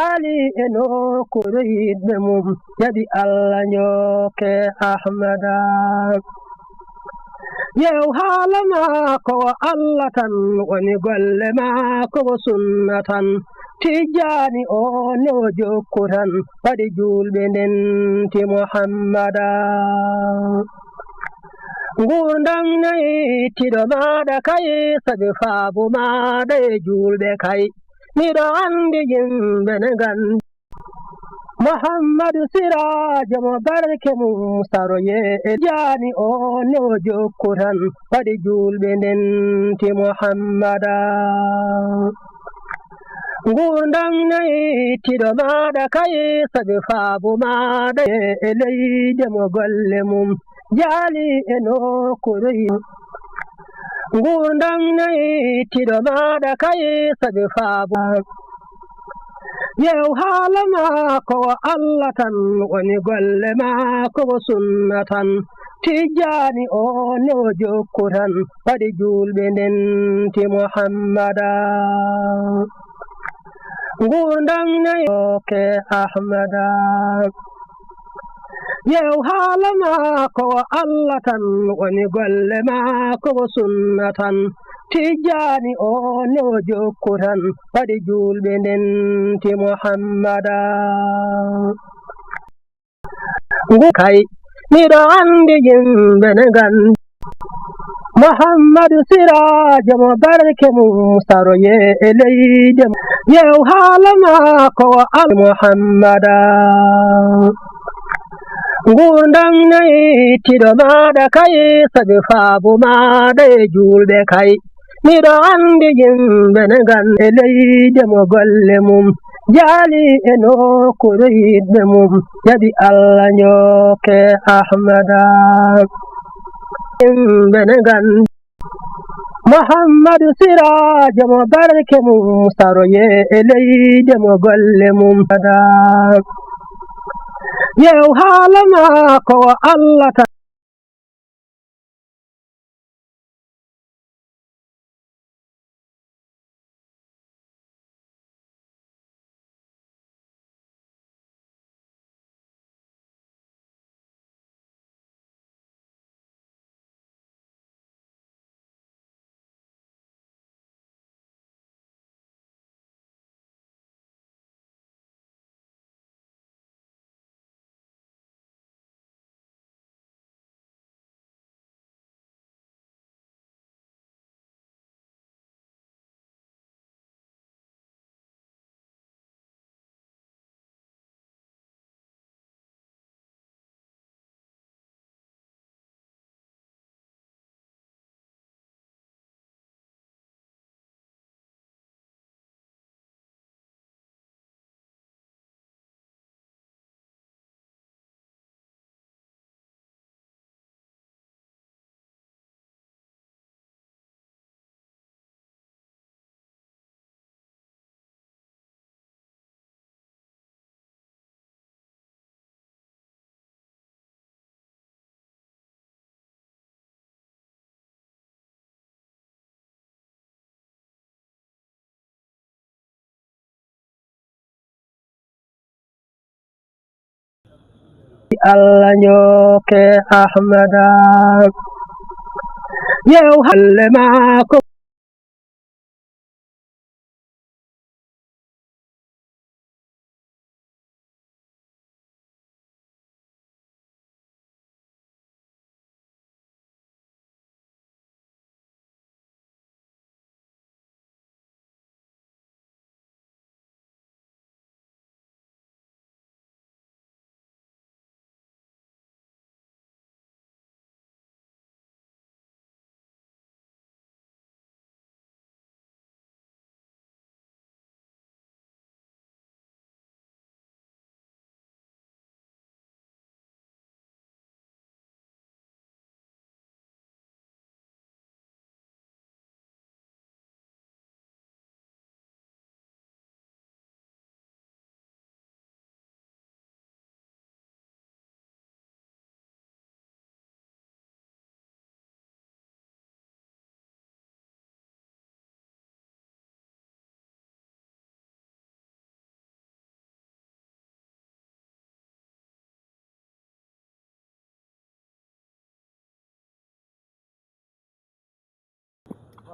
ali eno kuroyidɓe mum jaɓi allah nyoke ahmada yew haala maako wo allah tan woni golle maako wo sunna tan tijjani o newo jokku tan waɗi julɓe ndenti muhammada ngurdam nayi tiɗo maɗa kay sabi faabu maɗa e julɓe kay miɗo andi yimɓe ne gandi muhammadu sirajo mo barke mum saroye e jani o newo jokku tan waɗi julɓe ndenti muhammada ngurdam nayi tiɗo maɗa kay sabi faabu maɗa e leyde mo golle mum jaali e nokkoroyi ngurdam nayi tiɗo maɗa kay sabi faabu yew haala maako wo allah tan woni golle maako wo sunna tan tijjani o newo jokku tan waɗi julɓe ndenti muhammada ngurdam nayi ke ahmada yew haala maako wo allah tan woni golle maako wo sunna tan tijjani o newo jokku tan waɗi julɓe ndenti muhammada kay miɗo andi yimɓe ne gandi muhammadu sirajo mo barke mum saroye e leyde yew haala maako wo allah muhammada ngurdam nayi tiɗo maɗa kay sabi faabu maɗa e julɓe kay miɗo andi yimɓe ne gandi e leyde mo golle mum jaali e nokkoroyidɓe mum jaɓi allah nyoke ahmada yimɓe ne gandi muhammadu sirajo mo barke mum saroye e leyde mo golle mum yew haala maako wo allah tan allah nyoke ahmada yew halle maako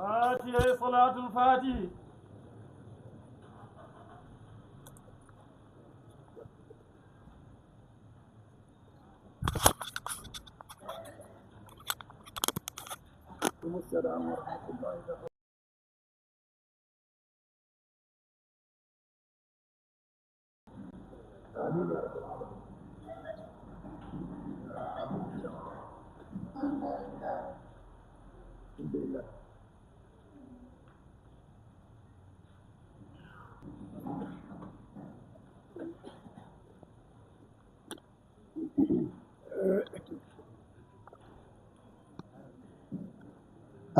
فاتحة صلاة الفاتح. السلام ورحمة الله وبركاته. الحمد لله.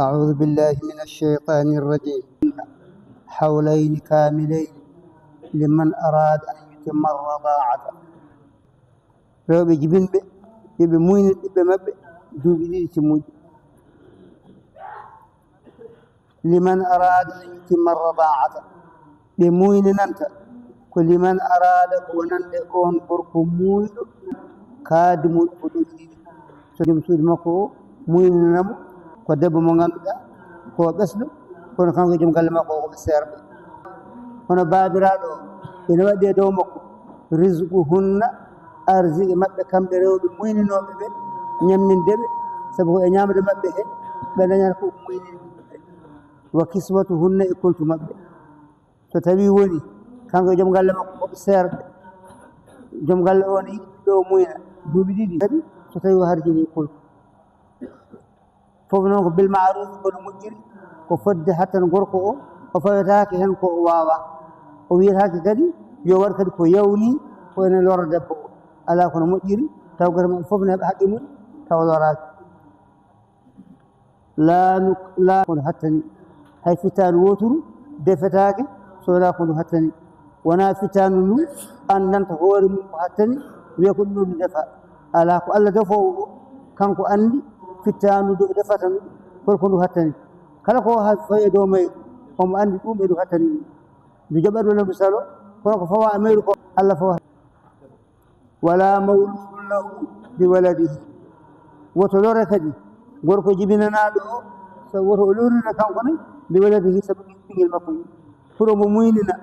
أعوذ بالله من الشيطان الرجيم. حولين كاملين لمن أراد أن يتم الرضاعة. لو بجبن بموين بمب دوبي تموج. لمن أراد أن يتم الرضاعة بموين ننت. كل من أراد ونند أون برك موين كادم الفدوسي. سجم سود مكو موين نمو كدب مغاندا كو بسلو كون كان جم كلمه كو بسير هنا بابرادو ina wadde dow makko rizquhunna arziki mabbe kambe rewbe muyninobe be nyammindeebe sabu e nyaamde mabbe he be dañal ko muyninde wa kiswatuhunna e kontu mabbe so tawi woni kanko jom galle makko ko serbe jom galle on yi do muyna duubi didi kadi so tawi harjini kontu fof noon ko bil ma'ruf ko moƴƴiri ko fodde hattan gorko o o fawetaake hen ko o waawa o wiyataake kadi yo war kadi ko yawni ko ene lora debbo o ala kono moƴƴiri taw goto men fof ne heɓa haqqe mum taw loraaki la kono hattani hay fittaanu woturu defetaake so wonaa ko ndu hattani wonaa fittaanu ndu anndanta hoore mum ko hattani wiya ko ɗum ndu defa ala ko Allah defoowo o kanko anndi fittaanu do defata ndu holko ndu hattani kala ko fayi dow mayru omo anndi ɗum e ndu hattani ndu jaɓat wala ndu salo kono ko fawa mayru ko Allah fawa wala mawludun lahu bi waladihi woto lore kadi gorko jibinanaaɗo o so woto o lorina kanko ne bi waladihi sabu ɓingel makko ni pour omo muynina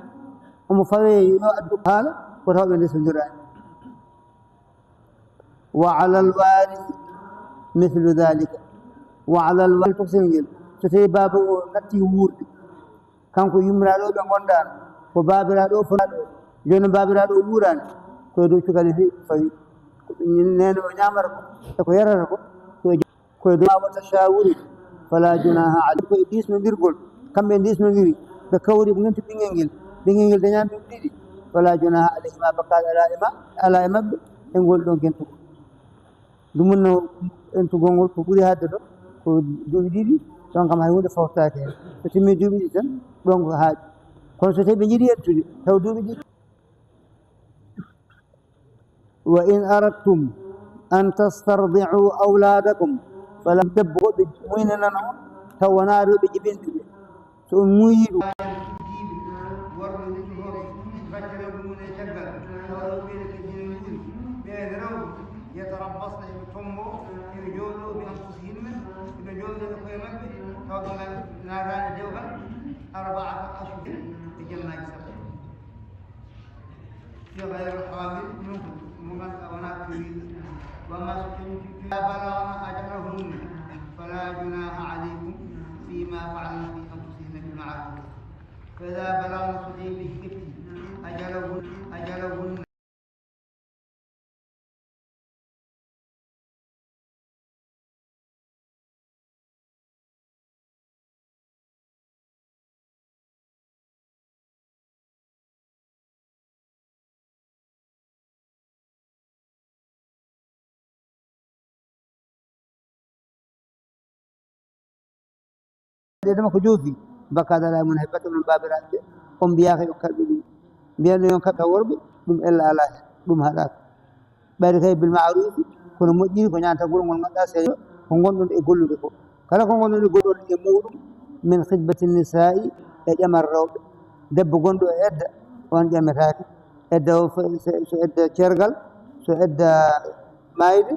omo fawe yo addu haala ko tawɓe ndesondirani wa ala alwarisi مثل ذلك وعلى الوالد تسنجل ستي بابا نتي وورد كانكو يمرالو be gondano ko babiraado fulaado joni babiraado wuran ko do cukali fi fawi ko neno nyamara ko ko yarata ko do wata shawuri fala junaha ali ko disno dirgol kambe disno diri be kawri bu ngenti bingel de nyambe didi fala junaha alayhi ma bakal ala ima en gol don gentu dumunno en to gongol ko buri hadde do ko duubi didi don kam hay hunde fawtaake so timmi duubi didi tan don ko haaji kono so tawi ɓe jiɗi yettude taw duubi didi wa in aradtum an tastardi'u awladakum falam debbo ɓe muynanano taw wonaa ɗo ɓe jibinɓe ɓe so on muyi ɗum يتربصن بتمو يرجولوا بأنفسهن يرجولوا بقيمته فضل ناران جوهر 4 أشهر بجنة سبع في غير الحامل منكم ومن أبناء تريد وما سكنتم بلغن أجلهن فلا جناح عليكم فيما فعلن في أنفسهن بالمعروف فإذا بلغن صديقه أجلهن dama ko joofi bakada la mun hebata mun babiraɓe on mbiyaka yo kamɓe ɗum mbiyano yon kamɓe worɓe ɗum ella ala ɗum haɗaka ɓayde kay bil ma'ruf kono moƴƴiri ko ñanta gol ngol gadda seyo ko gonɗon e gollude ko kala ko gonɗon e gollode e muɗum min khidbati nisa'i e ƴamar rewɓe debbo gonɗo e edda on ƴametake edda so edda cergal so edda mayde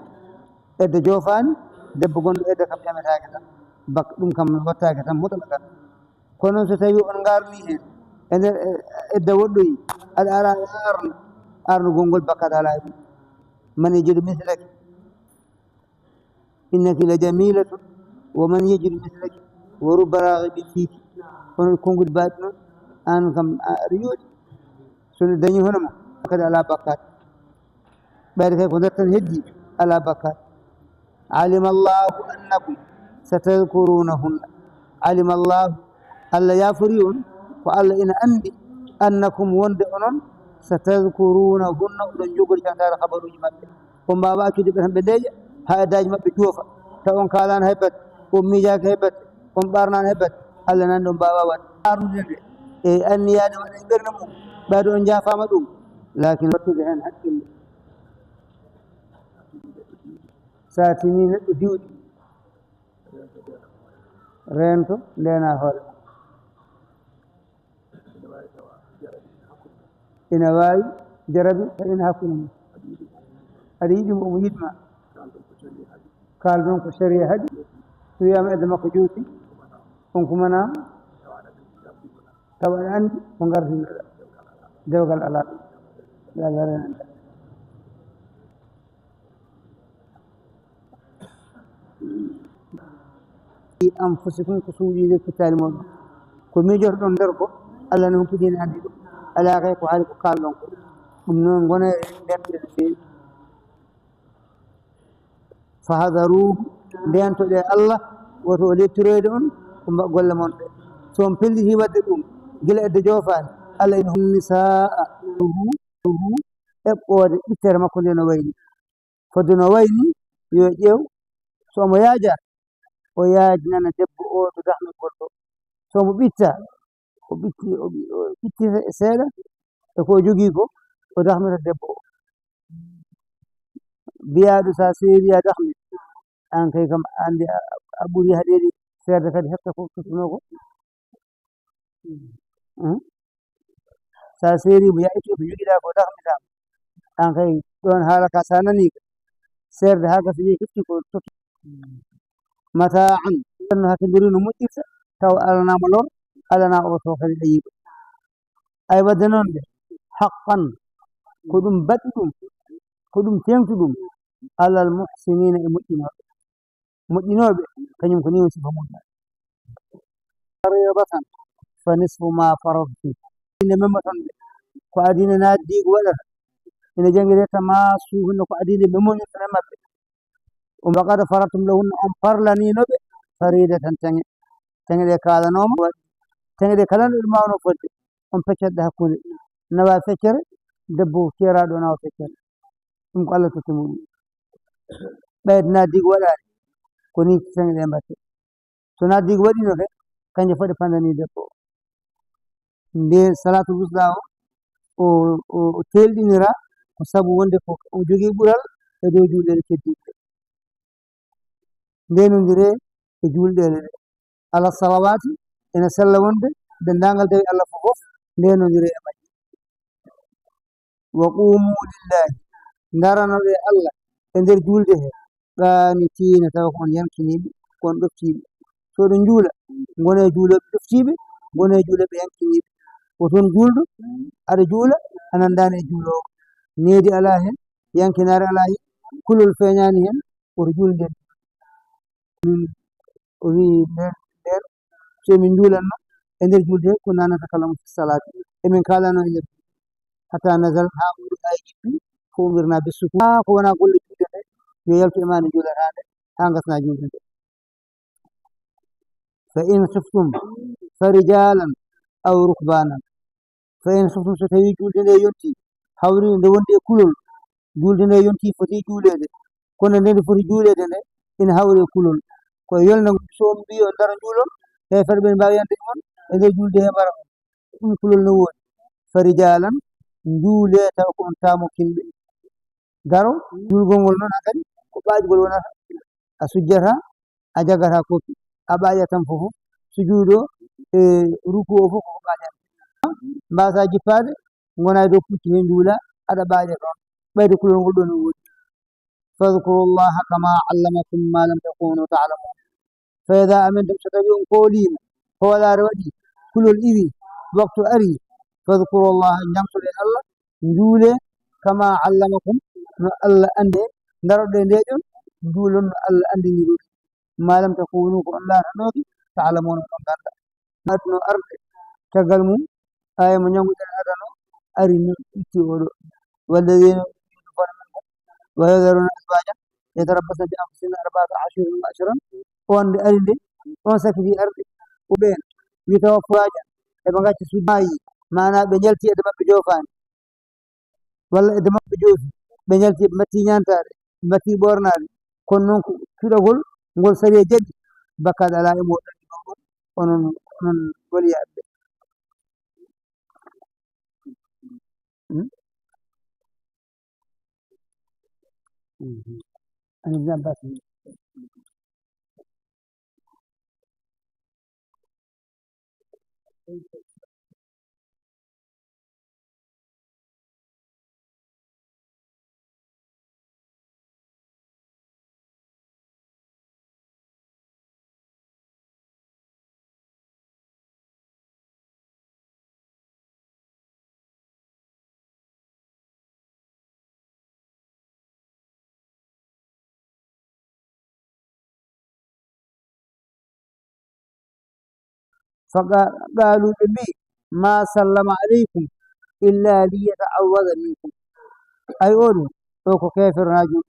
edda jofani debbo gonɗo edda kam ƴametake tan bak ɗum kam wattake tan mutlaqan kono so tawi on garni hen e nder edda woɗɗoyi aɗa ara arno gongol bakkat ala ɗum man yajidu mislaki innaki la jamilatun wa man yajidu mislaki wa rubba raghibin fiki kono konngudi baɗi noon an kam aɗa yooɗi sono dañi hono ma kadi ala bakkat ɓayde kay ko nder tan heddi ala bakkat alima allahu annakum satadkurunahunna alima allahu allah yafori on ko allah ina andi annakum wonde onon satadkurunahunna oɗon jogori tantare habaruji maɓɓe ko mbawa accude ɓe tan ɓe ndeeƴa ha eddaji maɓɓe joofa taw on kalano hebbate on miijaki hebbate on ɓarnano hebbate allah nani ɗon mbawa wadde arnude nde e anniyade waɗa e ɓernde mum ɓayde on jaafama ɗum lakin wattude hen haqqille sa tini neɗɗo diwɗi rento ndena hoore ina wawi jarabi taƴina hakkude mum aɗa yiɗimo omo yiɗma kaldon ko sharia haaɗi so wiyama edda makko juuti on kumanama tawa aɗa andi ko gardinoɗa dewgal ala ɗum allah renanta anfusikum ko suuɗide kuttali moɗon ko miijoto ɗon nder ko allah ne humpitini andi ɗum ala kay ko haali ko kalɗon ko ɗum noon gone ndemɗe no feewi fahadaruhu ndentoɗe Allah woto o lettiroyde on ko golle mon ɗe so on pelliti wadde ɗum gila edde joofani Allah ina nisaa eɓɓode ɓittere makko nde no wayni fodde no wayni yo ƴeew so omo yaaja o yaajnana debbo o to dahmi goɗɗo so mo ɓitta o ɓitti seeɗa e ko jogii ko o dahmita debbo o biyaɗo sa seeri a dahmi an kay kam andi a ɓuri haɗede seerde kadi hefta ko tuttuno ko sa seerimo ya itti ko jogiɗa ko dahmitama an kay ɗon haala ka sa nani ka seerde ha gasa wi hefti ko tuttu mata'an no hakkidiri no moƴƴirta taw alanama lor alana o to kadi ɗayiɗo ay wadde noon de haqqan ko ɗum baɗi ɗum ko ɗum tengtu ɗum alal muhsinina e moƴƴinoɓe kañum ko ni woni sifa moƴƴa faribatan fa nisfu ma faradtu inde memmaton ɓe ko adina naddi ko waɗata ene jangi retta ma suhunde ko adinde memoñirta e maɓɓe o mbaqata faratum lahunna on parlaninoɓe faridatan teŋe ɗe kalanoma waɗi teŋe ɗe kala ɗo mawno fodde on peccatɗe hakkude nawa feccere debbo keraɗo nawa feccere ɗum ko Allah totti muɗum ɓeyde naddigo waɗani ko ni teŋe ɗe mbatte so naddigo waɗino ke kanje fof ɗe pandani debbo nde salatul wusda o telɗinira ko sabu wonde ko o jogii ɓural e dow julɗele keddiɗe ndenodire e julɗele ɗe ala salawati ene sella wonde dendagal tawi Allah fof ndenodire e majje wa qumu lillahi daranoɓe Allah e nder julde he qanitina tawa ko on yankiniɓe ko on ɗoftiɓe so oɗon juula gone juuloɓe ɗoftiɓe gone juuloɓe yankiniɓe woton julɗo aɗa juula a nandani e juulowo needi ala hen yankinare ala hen kulol feeñani hen woto julden o wi nder so min juulanno e nder julde he ko nanata kala mo fi salati emin kalano e nder hatta nazal ha ɓuri ay jippi fo umirna bessuku ko wona golle julde nde yo yaltu e ma nde juulatande ha gasna julde nde fa in khiftum farijalan aw rukbanan fa in khiftum so tawi julde nde yonti hawri nde wondi e kulol julde nde yonti foti juulede kono nde nde foti juulede nde ina hawri e kulol koye yolnde so on mbi on daro juulon heefere ɓe mbawi yande on e nder julde he mbara ɗum kulol no woodi farijalan juule taw ko on tamokinɓe daro julgol ngol noon kadi ko ɓaajgol wonata a sujjata a jagata koppi a ɓaaƴa tan fof sujuudo e ruku o fof koko ɓaaƴata mbasa jippade gona e dow pucci he juula aɗa ɓaaƴa ɗon ɓeyde kulol ngol ɗo no woodi fadhkuru llaha kama allamakum ma lam takunu ta'lamun فإذا أمنتم ستبيون قولين هو لا رودي كل الإذي وقت أري فاذكروا الله إن يمسل الله نجولة كما علمكم الله أندي نرد ليجون نجول الله أندي نجول ما لم تكونوا الله نوكي تعلمون من قال نتنو أرض تقلمو آية من يوم الأرض أرنو إتيولو والذين يكفرون منكم ويذرون أزواجا يتربصن بأنفسهن 14 أشهرا وأن أرندي وأنسك في أرض وبين يتوفى إبغاك سوداي معنا بنجلتي إدم بجوفان ولا إدم بجوف بنجلتي بمتي نانتار بمتي بورنار كنون كده نقول سريع جد بكاد على إمور ونن ولي عبد أنا بزاف بس فقالوا لي ما سلم عليكم إلا ليتعوذ منكم أي أولو توكو كافر راجو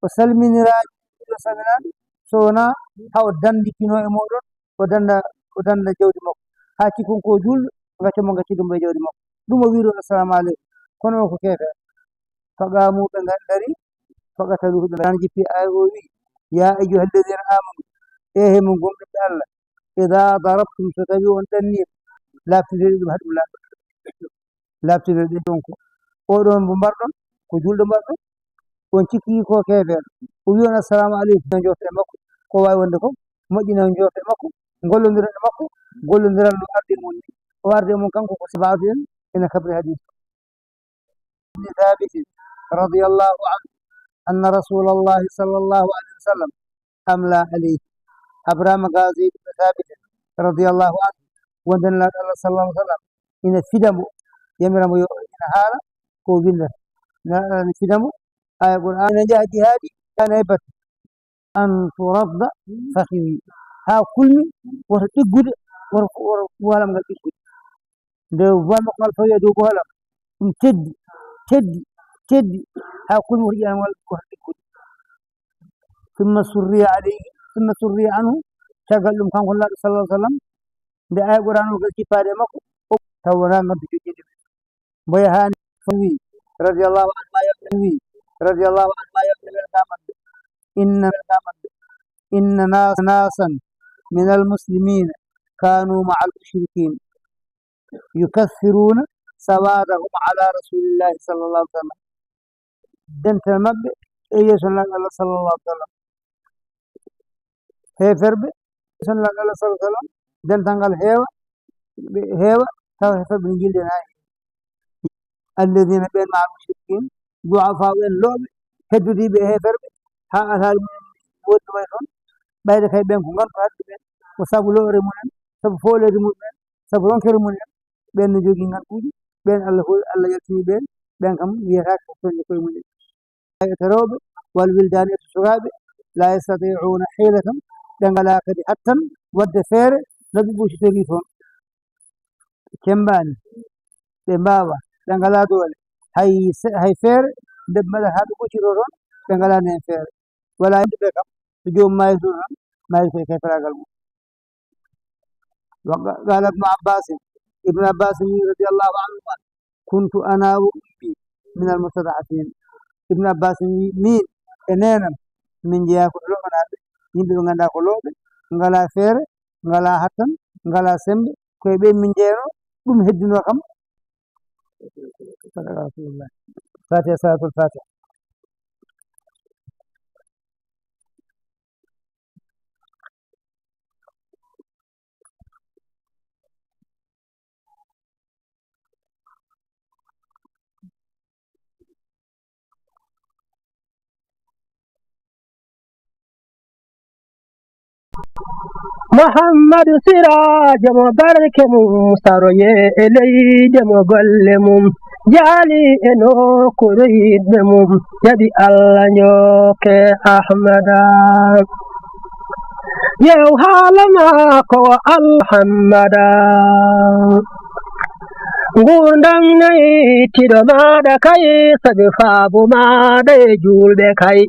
وسلمني راجو وسلمان سونا هاو دندي كينو إمورون ودند جودي مكو هاكي كون كو جول غاتي مونغا تي دوم جودي مكو دوما ويرو السلام عليكم كونو كو كافر فقاموا بغندري فقتلوه بلانجي في آيوي يا أيها الذين آمنوا إيه من قوم الله إذا ضربتم ستبيون تنير لا تدري بهد لا تدري دونكو أورون بمبردون كجول بمبردون ونشكي كو كيفر ويون السلام عليكم نجوت مكو كو واي وندكو مجينا نجوت مكو نقول ندير مكو نقول ندير الأرض موني وارد من كانكو كسبعين إن خبر حديث ثابت رضي الله عنه أن رسول الله صلى الله عليه وسلم أملى عليه أبرام غازي ثابت رضي الله عنه ودن الله صلى الله عليه وسلم إن فدمو يمرم إن حالا كو بلر فدمو آية القرآن جاء جهادي كان يبت أن ترد فخذي ها كل ورتقود ورفوالم قال إسكود دو فالم قال فيا دو بوالم تد تد تد ها كل وريان ورتقود ثم سري عليه ثم سري عنه شغل لهم كان الله صلى الله عليه وسلم da ay qur'an ko ci faade makko tawra noddu jogi boyahani fawi radiyallahu anhu ma yawi radiyallahu anhu ma yawi tamad inna nasan min almuslimin كانوا مع المشركين يكثرون سوادهم على رسول الله صلى الله عليه وسلم دنت المبدأ إيه صلى الله عليه وسلم هي فرب صلى الله عليه وسلم دنت تنقل هيوة تاو فرب نجيل هاي الذين بين مع المشركين ضعفاء اللوم كدودي به فرب ها هذا بود ويخون بعد كي بينكم غير فهد بين وسابوا له رمونا سب فول رمونا سب رون كرمونا بين نجوجين كوجي بين الله يكفي بين كم يراك وكل كل من يتروب والولدان الصغاب لا يستطيعون حيلة بين علاقة حتى والدفير نبي بوش تريفون كمبان بمباوا بين علاقة دول هاي فير دبنا هذا بوش يرون بين علاقة فير ولا يدبكم تجوم ما يزورهم ما يصير كيف راجلهم وقال ابن عباس رضي الله عنه كنت أنا وأمي من المستضعفين ابن عباس مين إننا من جهة كلنا يمكن أن نقوله نقلا فير نقلا حتن نقلا سم كيبين من جهة بم هدنا كم رسول الله فاتحة صلاة الفاتحة muhammadu siraja mo barke mum saroye e leyde mo golle mum jaali e nokkure yiɗɓe mum jaɓi allah njoke ahmada yew haala maako o alhammada ngurdam nayi tiɗo maɗa kay sabi faabu maɗa e julɓe kay